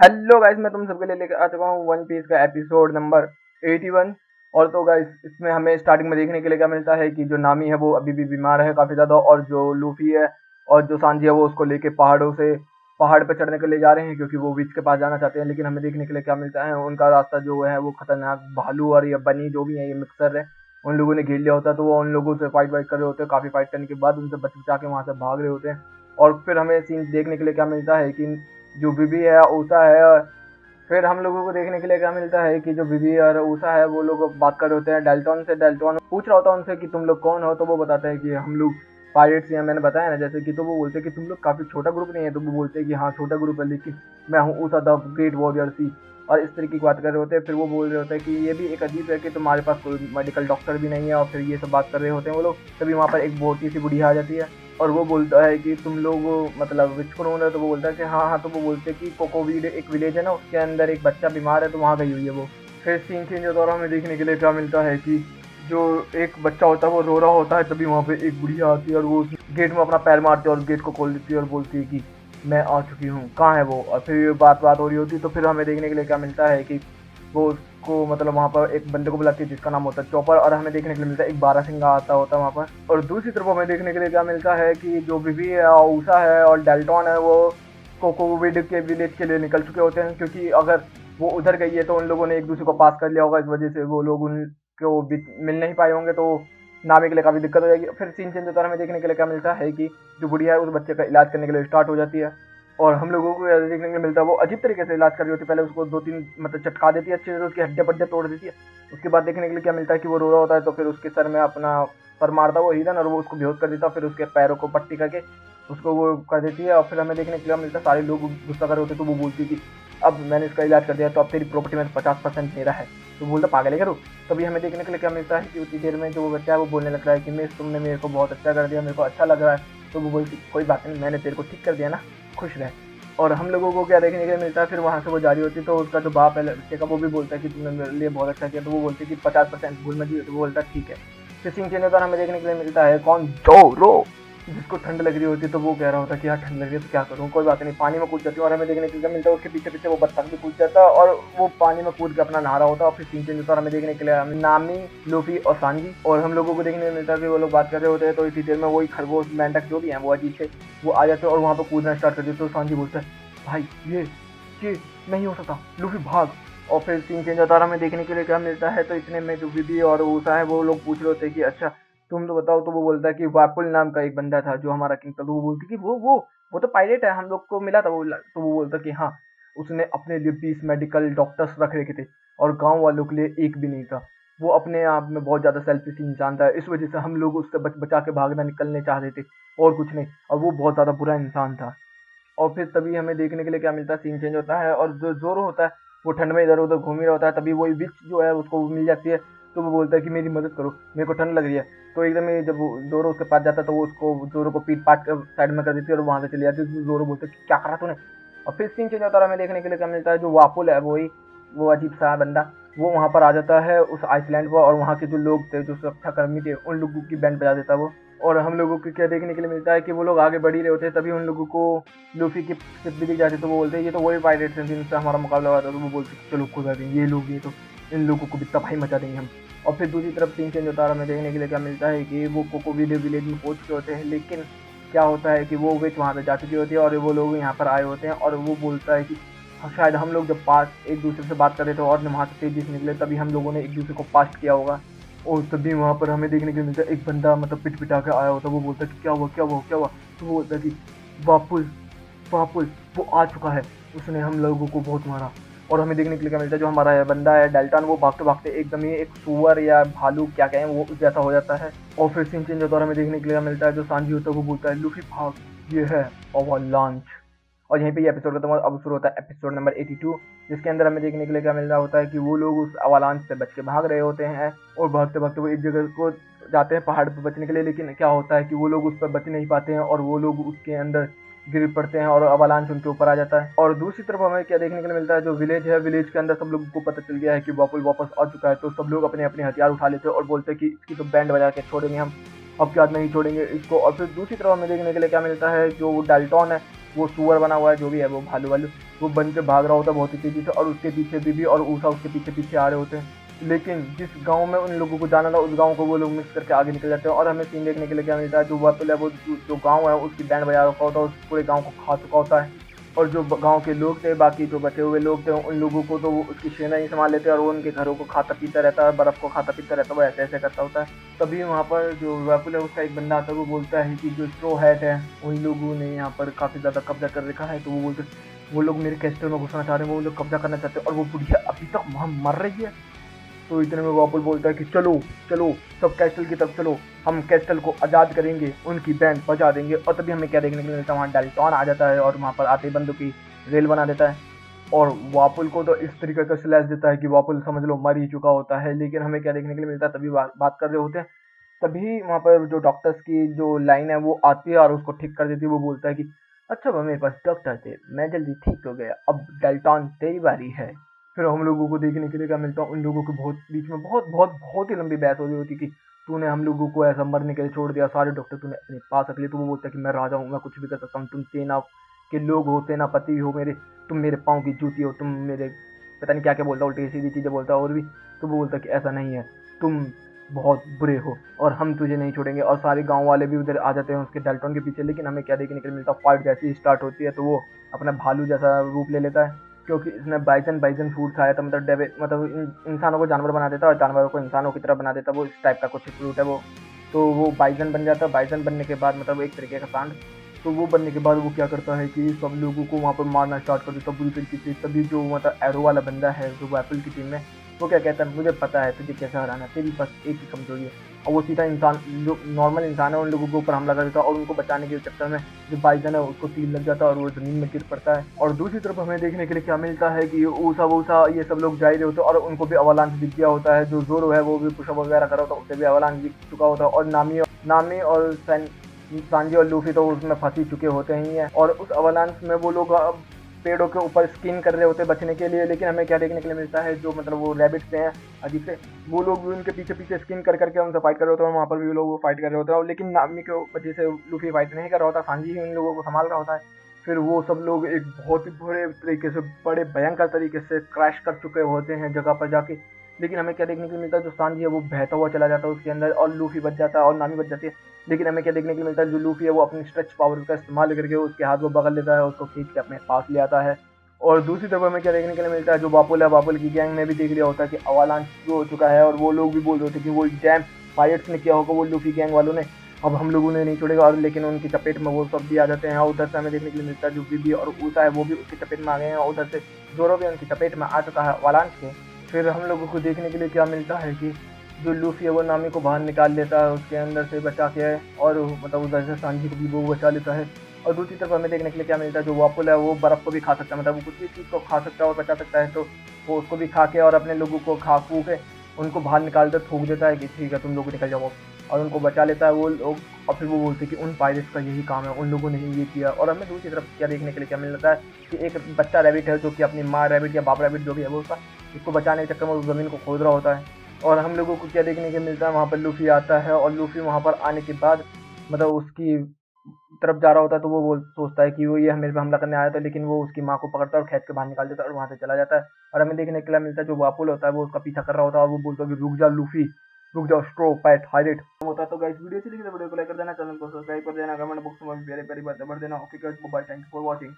Hello guys, मैं तुम सबके लिए लेकर आ चुका हूँ वन पीस का एपिसोड नंबर 81। और तो गाइस, इसमें हमें स्टार्टिंग में देखने के लिए क्या मिलता है कि जो नामी है वो अभी भी बीमार है काफ़ी ज़्यादा, और जो लूफी है और जो सांजी है वो उसको लेके पहाड़ पे चढ़ने के लिए जा रहे हैं, क्योंकि वो बीच के पास जाना चाहते हैं। लेकिन हमें देखने के लिए क्या मिलता है, उनका रास्ता जो है वो खतरनाक भालू और ये बनी जो भी है, ये मिक्सर है, उन लोगों ने घेर लिया होता है। तो वो उन लोगों से फाइट वाइट कर रहे होते हैं, काफ़ी फाइट करने के बाद उनसे बच बचा के वहाँ से भाग रहे होते हैं। और फिर हमें सीन देखने के लिए क्या मिलता है कि जो बीबी है, ऊषा है, फिर हम लोगों को देखने के लिए क्या मिलता है कि जो बीबी और ऊषा है वो लोग बात कर रहे होते हैं डेल्टॉन से। डेल्टॉन पूछ रहा होता है उनसे कि तुम लोग कौन हो, तो वो बताते हैं कि हम लोग पायरेट्स हैं, मैंने बताया ना जैसे कि। तो वो बोलते हैं कि तुम लोग काफ़ी छोटा ग्रुप नहीं है, तो वो बोलते हैं कि हाँ छोटा ग्रुप है, लेकिन मैं हूँ ऊषा द ग्रेट वॉरियर सी। और इस तरीके की बात कर रहे होते हैं। फिर वो बोल रहे होते हैं कि ये भी एक अजीब है कि तुम्हारे पास कोई मेडिकल डॉक्टर भी नहीं है, और फिर ये सब बात कर रहे होते हैं वो लोग। तभी वहाँ पर एक मोटी सी बुढ़िया आ जाती है और वो बोलता है कि तुम लोग मतलब विच कौन है, तो वो बोलता है कि हाँ हाँ। तो वो बोलते हैं कि कोकोवीड एक विलेज है ना, उसके अंदर एक बच्चा बीमार है, तो वहाँ गई हुई है वो। फिर सीन चेंज होता है और हमें देखने के लिए क्या मिलता है कि जो एक बच्चा होता है वो रो रहा होता है। तभी वहाँ पे एक बुढ़िया आती है और वो गेट में अपना पैर मारती है और गेट को खोल देती है और बोलती है कि मैं आ चुकी हूँ, कहाँ है वो। और फिर ये बात बात हो रही होती है। तो फिर हमें देखने के लिए क्या मिलता है कि वो उसको मतलब वहाँ पर एक बंदे को बुलाती है जिसका नाम होता है चॉपर, और हमें देखने के लिए मिलता है एक बारहसिंगा आता होता है वहाँ पर। और दूसरी तरफ हमें देखने के लिए क्या मिलता है कि जो बीबी है, ऊषा है और डेल्टॉन है, वो कोकोविड के विलेज के लिए निकल चुके होते हैं, क्योंकि अगर वो उधर गई है तो उन लोगों ने एक दूसरे को पास कर लिया होगा, इस वजह से वो लोग उनको मिल नहीं पाए होंगे। तो नामी के लिए काफ़ी दिक्कत हो जाएगी। फिर सीन चेंज होता है, हमें देखने के लिए क्या मिलता है कि जो बुढ़िया है उस बच्चे का इलाज करने के लिए स्टार्ट हो जाती है। और हम लोगों को यह देखने को मिलता है वो अजीब तरीके से इलाज कर रही होती है। पहले उसको दो तीन मतलब चटका देती है अच्छे से, उसकी हड्डियां पड्डियां तोड़ देती है। उसके बाद देखने के लिए क्या मिलता है कि वो रो रहा होता है, तो फिर उसके सर में अपना सर मारता है वो हिरन, और वो उसको बेहोश कर देता है। फिर उसके पैरों को पट्टी करके उसको वो कर देती है। और फिर हमें देखने के लिए मिलता है सारे लोग गुस्सा कर रहे होते हैं। तो वो बोलती है कि अब मैंने इसका इलाज कर दिया तो अब तेरी प्रॉपर्टी में 50% मेरा है। तो बोलता पागल है करो। तभी हमें देखने के लिए क्या मिलता है कि उतनी देर में जो वो बच्चा है वो बोलने लग रहा है कि मिस तुमने मेरे को बहुत अच्छा कर दिया, मेरे को अच्छा लग रहा है। तो वो बोलती कोई बात नहीं, मैंने तेरे को ठीक कर दिया ना, खुश रह। और हम लोगों को क्या देखने के लिए मिलता है, फिर वहाँ से वो जारी होती है। तो उसका जो बाप है बच्चे का, वो भी बोलता है कि तुमने मेरे लिए बहुत अच्छा किया। तो वो बोलती है कि 50% भूल मत। तो वो बोलता है ठीक है। फिर सीन चेंज होता है, हमें देखने के लिए मिलता है कौन, जोरो, जिसको ठंड लग रही होती है। तो वो कह रहा होता है कि यार ठंड लग रही है तो क्या करूँ, कोई बात नहीं, पानी में कूद जाती हूँ। और हमें देखने के लिए मिलता है उसके पीछे पीछे वो बत्तख भी कूद जाता है और वो पानी में कूद के अपना नहा रहा होता है। और फिर सीन चेंज होता है, हमें देखने के लिए नामी, लूफी और सांजी, और हम लोगों को देखने को मिलता है कि वो लोग बात कर रहे होते हैं। तो इसी देर में वही खरगोश मेंढक जो भी है वो अजीब से वो आ जाते हैं और वहाँ पर कूदना स्टार्ट कर देते। तो सांजी बोलता है भाई ये नहीं हो सकता, लूफी भाग। और फिर सीन चेंज होता है, हमें देखने के लिए क्या मिलता है। तो इतने में जो बीबी और ऊषा है वो लोग पूछ रहे होते हैं कि अच्छा तुम तो बताओ। तो वो बोलता है कि वापुल नाम का एक बंदा था जो हमारा किंग था। तो वो बोलती कि वो तो पायलट है, हम लोग को मिला था वो। तो वो बोलता कि हाँ, उसने अपने लिए 20 मेडिकल डॉक्टर्स रख रखे थे और गांव वालों के लिए एक भी नहीं था। वो अपने आप में बहुत ज्यादा सेल्फिश इंसान था, इस वजह से हम लोग उससे बच बचा के भागना निकलने चाहते थे, और कुछ नहीं। और वो बहुत ज्यादा बुरा इंसान था। और फिर तभी हमें देखने के लिए क्या मिलता है, सीन चेंज होता है और जो जोरो होता है वो ठंड में इधर उधर घूम ही रहा होता है। तभी वही विच जो है उसको मिल जाती है। तो वो बोलता है कि मेरी मदद करो, मेरे को ठंड लग रही है। तो एकदम ही जब जोरो उसके पास जाता है तो वो उसको जोरो को पीट पाट कर साइड में कर देती है और वहां से चली जाती है। तो जोरो बोलता है कि क्या करा तूने। और फिर सीन चेंज होता है, हमें देखने के लिए क्या मिलता है, जो वापुल है वही वो अजीब सा बंदा, वो वहां पर आ जाता है उस आइसलैंड पर, और वहां के जो लोग थे, जो सुरक्षा कर्मी थे, उन लोगों की बैंड बजा देता है वो। और हम लोगों को क्या देखने के लिए मिलता है कि वो लोग आगे बढ़ ही रहे होते हैं। तभी उन लोगों को लूफी की शिप भी दिख जाती है। तो वो बोलते हैं ये तो वही पायरेट्स हैं जिनसे हमारा मुकाबला हुआ था। तो वो बोलते हैं चलो खुदा देंगे ये लोग, ये तो इन लोगों को भी तबाही मचा देंगे हम। और फिर दूसरी तरफ सीन चेंज होता है, हमें देखने के लिए क्या मिलता है कि वो कोकोविले विलेज में पहुंच चुके होते हैं। लेकिन क्या होता है कि वो विच वहाँ पे जा चुकी होती है और वो लोग यहाँ पर आए होते हैं। और वो बोलता है कि शायद हम लोग जब पास एक दूसरे से बात कर रहे थे और वहाँ से तेजी से निकले, तभी हम लोगों ने एक दूसरे को पास किया होगा। और तभी वहाँ पर हमें देखने के लिए मिलता है एक बंदा मतलब पिट पिटा के आया होता है। वो बोलता है कि क्या हुआ क्या हुआ क्या हुआ। तो वो बोलता है कि वापुल वापुल वो आ चुका है, उसने हम लोगों को बहुत मारा। और हमें देखने के लिए क्या मिलता है, जो हमारा बंदा है डेल्टन, वो भागते भागते एकदम ही एक सुअर या भालू क्या कहें वो जैसा हो जाता है। और फिर सीन चेंज होता है, हमें देखने के लिए मिलता है जो सांजी होता है वो बोलता है लूफी भाग, ये है अवालांच। और यहीं पे ये एपिसोड खत्म हुआ। अब शुरू होता है एपिसोड नंबर 82, जिसके अंदर हमें देखने के लिए क्या मिल रहा होता है कि वो लोग उस अवालांच से बच के भाग रहे होते हैं। और भागते भागते वो एक जगह को जाते हैं पहाड़ पर बचने के लिए। लेकिन क्या होता है कि वो लोग उस पर बच नहीं पाते हैं और वो लोग उसके अंदर गिर पड़ते हैं और अवालांच उनके ऊपर आ जाता है। और दूसरी तरफ हमें क्या देखने के लिए मिलता है, जो विलेज है, विलेज के अंदर सब लोगों को पता चल गया है कि वापुल वापस आ चुका है। तो सब लोग अपने अपने हथियार उठा लेते हैं और बोलते हैं कि इसकी तो बैंड बजा के छोड़ेंगे हम, अब क्या नहीं छोड़ेंगे इसको। और फिर दूसरी तरफ हमें देखने के लिए क्या मिलता है, जो डाल्टॉन है वो सुअर बना हुआ है जो भी है वो भालू वालू, वो बन के भाग रहा होता है बहुत ही तेजी से, और उसके पीछे बीबी और ऊषा उसके पीछे पीछे आ रहे होते हैं। लेकिन जिस गांव में उन लोगों को जाना था उस गांव को वो लोग मिस करके आगे निकल जाते हैं, और हमें सीन देखने के लिए क्या मिलता है, जो वापस है वो जो गांव है उसकी बैंड बजा रखा होता है, उस पूरे गांव को खा चुका होता है। और जो गांव के लोग थे, बाकी जो बचे हुए लोग थे, उन लोगों को तो वो उसकी सेना ही संभाल लेते हैं, और वो उनके घरों को खाता पीता रहता है, बर्फ को खाता पीता रहता है, वो ऐसे ऐसे करता होता है। तभी वहाँ पर जो वैपुल है उसका एक बंदा आता है, वो बोलता है कि जो स्ट्रो हैट है उन लोगों ने यहाँ पर काफ़ी ज़्यादा कब्जा कर रखा है, तो वो बोलते वो लोग मेरे कैस्टल में घुसना चाह रहे हैं, वो लोग कब्जा करना चाहते हैं, और वो बुढ़िया अभी तक वहाँ मर रही है। तो इतने में वॉपल बोलता है कि चलो चलो सब कैस्टल की तरफ चलो, हम कैस्टल को आज़ाद करेंगे, उनकी बैंड बजा देंगे। और तभी हमें क्या देखने को मिलता है, वहाँ डेल्टॉन आ जाता है और वहाँ पर आते बंदों की रेल बना देता है, और वापुल को तो इस तरीके का स्लैश देता है कि वापुल समझ लो मर ही चुका होता है। लेकिन हमें क्या देखने के लिए मिलता है, तभी बात कर रहे होते हैं, तभी वहाँ पर जो डॉक्टर्स की जो लाइन है वो आती है और उसको ठीक कर देती है। वो बोलता है कि अच्छा वो मेरे पास डॉक्टर थे, मैं जल्दी ठीक हो गया, अब डेल्टॉन तेरी बारी है। फिर हम लोगों को देखने के लिए क्या मिलता है, उन लोगों के बहुत बीच में बहुत बहुत बहुत ही लंबी बहस हो रही होती कि तूने हम लोगों को ऐसा मरने के लिए छोड़ दिया, सारे डॉक्टर तूने अपने पास रख लिए। तो वो बोलता है कि मैं राजा हूँ, मैं कुछ भी कर सकता हूँ, तुम सेना के लोग हो, सेनापति हो मेरे, तुम मेरे पाँव की जूती हो, तुम मेरे पता नहीं क्या क्या बोलता, उल्टी सीधी चीज़ें बोलता और भी। तो वो बोलता कि ऐसा नहीं है, तुम बहुत बुरे हो और हम तुझे नहीं छोड़ेंगे। और सारे गांव वाले भी उधर आ जाते हैं उसके डेल्टॉन के पीछे। लेकिन हमें क्या देखने के लिए मिलता है, फाइट जैसी ही स्टार्ट होती है तो वो अपना भालू जैसा रूप ले लेता है, क्योंकि इसने बाइसन बाइसन फ्रूट खाया था, मतलब मतलब इंसानों को जानवर बना देता है और जानवरों को इंसानों की तरह बना देता है, वो इस टाइप का कुछ फ्रूट है वो। तो वो बाइसन बन जाता है, बाइसन बनने के बाद मतलब एक तरीके का सांड। तो वो बनने के बाद वो क्या करता है कि सब लोगों को वहाँ पर मारना स्टार्ट कर देता है बुरी तरीके से। तभी जो मतलब एरो वाला बंदा है जो एप्पल की टीम में, वो क्या कहता है, मुझे पता है तुझे कैसे हराना है, तेरी बस एक ही कमजोरी है। और वो सीधा इंसान जो नॉर्मल इंसान है उन लोगों के ऊपर हमला कर देता है, और उनको बचाने के चक्कर में जो बाइसन है उसको तीर लग जाता है और वो जमीन में गिर पड़ता है। और दूसरी तरफ हमें देखने के लिए क्या मिलता है कि ऊषा वूषा ये सब लोग जा ही रहे होते हैं और उनको भी अवलांच दिख गया होता है। जो जोरो है वो भी पुशअप वगैरह कर रहा होता है, उससे भी अवलांच दिख चुका होता है। और नामी और सांजी और लूफी तो उसमें फंस ही चुके होते ही हैं, और उस अवलांच में वो लोग अब पेड़ों के ऊपर स्किन कर रहे होते हैं बचने के लिए। लेकिन हमें क्या देखने के लिए मिलता है, जो मतलब वो रैबिट से हैं अजीब से, वो लोग भी उनके पीछे पीछे स्किन कर करके उनसे फाइट कर रहे होते हैं, वहाँ पर भी लोग फाइट कर रहे होते हैं। लेकिन नामी की वजह से लूफी फाइट नहीं कर रहा होता, सांजी ही उन लोगों को संभाल रहा होता है। फिर वो सब लोग एक बहुत ही बुरे तरीके से, बड़े भयंकर तरीके से क्रैश कर चुके होते हैं जगह पर जाके। लेकिन हमें क्या देखने को मिलता है, जो सांजी है वो बहता हुआ चला जाता है उसके अंदर, और लूफी बच जाता है और नामी बच जाती है। लेकिन हमें क्या देखने को मिलता है, जो लूफी है वो अपनी स्ट्रेच पावर का इस्तेमाल करके उसके हाथ को पकड़ लेता है, उसको खींच के अपने पास ले आता है। और दूसरी तरफ हमें क्या देखने के लिए मिलता है, जो बापुल है, बापुल की गैंग ने भी देख लिया होता है कि अवालांच हो चुका है, और वो लोग भी बोल रहे थे कि वो डैम पायरेट्स ने किया होगा, वो लूफी गैंग वालों ने, अब हम लोगों ने नहीं छोड़ेगा। और लेकिन उनकी चपेट में वो सब भी आ जाते हैं। और उधर से हमें देखने के लिए मिलता है जो बीबी और ऊषा है वो भी उसकी चपेट में आ गए हैं, और उधर से जोरो भी उनकी चपेट में आ चुका है अवालांच के। फिर हम लोगों को देखने के लिए क्या मिलता है कि जो लूफी है वो नामी को बाहर निकाल लेता है उसके अंदर से बचा के, और मतलब उधर से सांजी को भी वो बचा लेता है। और दूसरी तरफ हमें देखने के लिए क्या मिलता है, जो वापुल है वो बर्फ को भी खा सकता है, मतलब वो कुछ भी चीज़ को खा सकता है और बचा सकता है। तो वो उसको भी खा के और अपने लोगों को खा फू के उनको बाहर निकाल कर थूक देता है कि ठीक है तुम लोग निकल जाओ, और उनको बचा लेता है वो लोग। और फिर वो बोलते हैं कि उन पायरेट्स का यही काम है, उन लोगों ने ही ये किया। और हमें दूसरी तरफ क्या देखने के लिए क्या मिलता है कि एक बच्चा रैबिट है जो कि अपनी माँ रैबिट या बाप रैबिट जो भी है वो उसका, उसको बचाने के चक्कर में उस ज़मीन को खोद रहा होता है। और हम लोगों को क्या देखने को मिलता है, वहाँ पर लूफी आता है, और लूफी वहाँ पर आने के बाद मतलब उसकी तरफ जा रहा होता है, तो वो सोचता है कि वो ये मेरे पे हमला करने आया था। लेकिन वो उसकी माँ को पकड़ता है और खींच के बाहर निकाल देता है और वहाँ से चला जाता है। और हमें देखने के लिए मिलता है जो वापुल होता है वो उसका पीछा कर रहा होता है, और वो बोलता है कि रुक जा लूफी, रुक जाओ स्ट्रो पैट हाइडेट होता है। तो गाइस वीडियो अच्छी लगी तो वीडियो को लाइक कर देना, चैनल को सब्सक्राइब कर देना, कमेंट बॉक्स में प्यारी प्यारी बातें भर देना। Okay guys, bye, thank you for watching.